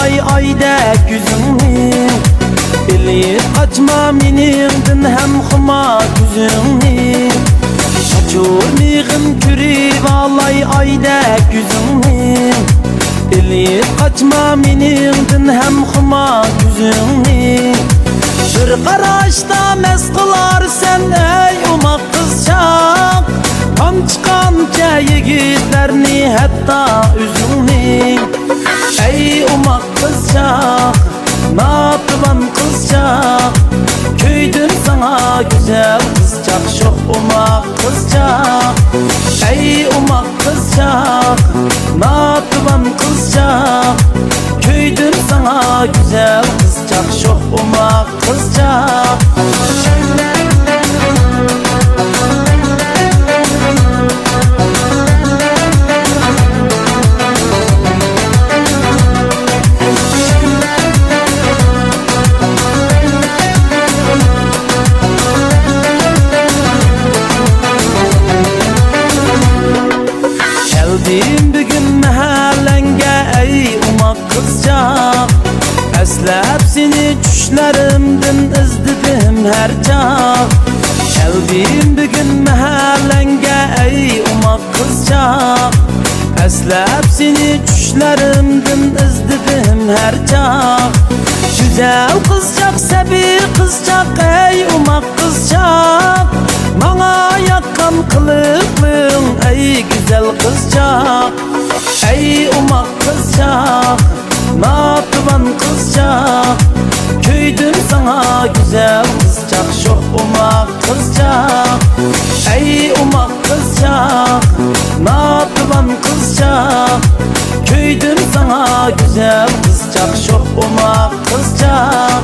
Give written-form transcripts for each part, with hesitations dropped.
bağlay aydek yüzünü. Eliyip kaçma menimdin hem hıma yüzünü. Saçur miğim küri bağlay aydek yüzünü. Eliyip kaçma menimdin hem hıma yüzünü. Bir qarashda mest qilar sen ey umaq qizchaq. Qon chiqqancha yigitlarni hatta o'zingni. Ey umaq qizchaq, notiban qizchaq. Kuydim sana güzel qizchaq, sho'x umaq qizchaq. Ey umaq qizchaq, notiban qizchaq. Kuydim sana güzel qizchaq, sho'x umaq qizchaq. Geldim bugün mahallenge ey umaq qizchaq. Eslep seni düşlerimden izledim her çağ. Geldim bugün mahallenge ey umaq qizchaq. Eslep seni düşlerimden izledim her çağ. Güzel qizchaq, sabiy qizchaq ey umaq qizchaq. Bana yakkan kılıklığın ey güzel qizchaq. Ey umaq qizchaq, notiban qizchaq. Kuydim sana güzel qizchaq, sho'x umaq qizchaq. Ey umaq qizchaq, notiban qizchaq. Kuydim sana güzel qizchaq, sho'x umaq qizchaq.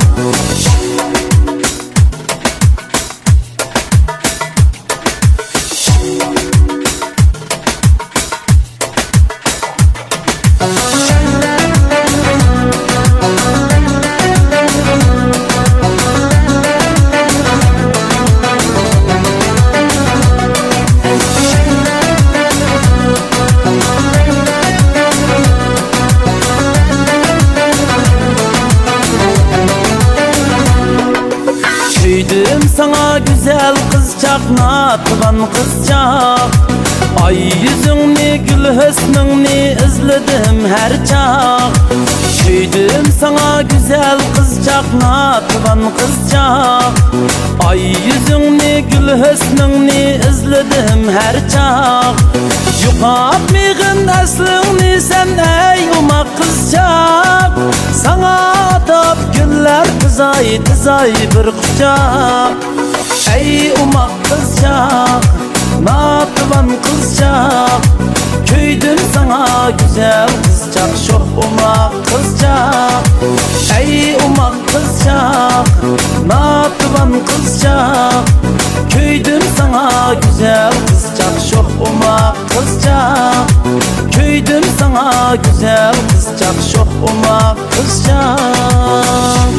Kuydim sana güzel qizchaq, notiban qizchaq. Ay yüzünni, gül hüsnünni izledim her çağ. Kuydim sana güzel qizchaq, notiban qizchaq. Ay yüzünni, gül hüsnünni izledim her çağ. Yo'qotmag'in aslingni sen ey umaq qizchaq. Sana atab gullar tizay tizay bir quchoq. Ey umaq qizchaq, notiban qizchaq. Kuydim sana güzel qizchaq, sho'x umaq qizchaq. Ey umaq qizchaq, notiban qizchaq. Kuydim sana güzel qizchaq, sho'x umaq qizchaq. Kuydim sana güzel qizchaq, sho'x umaq qizchaq.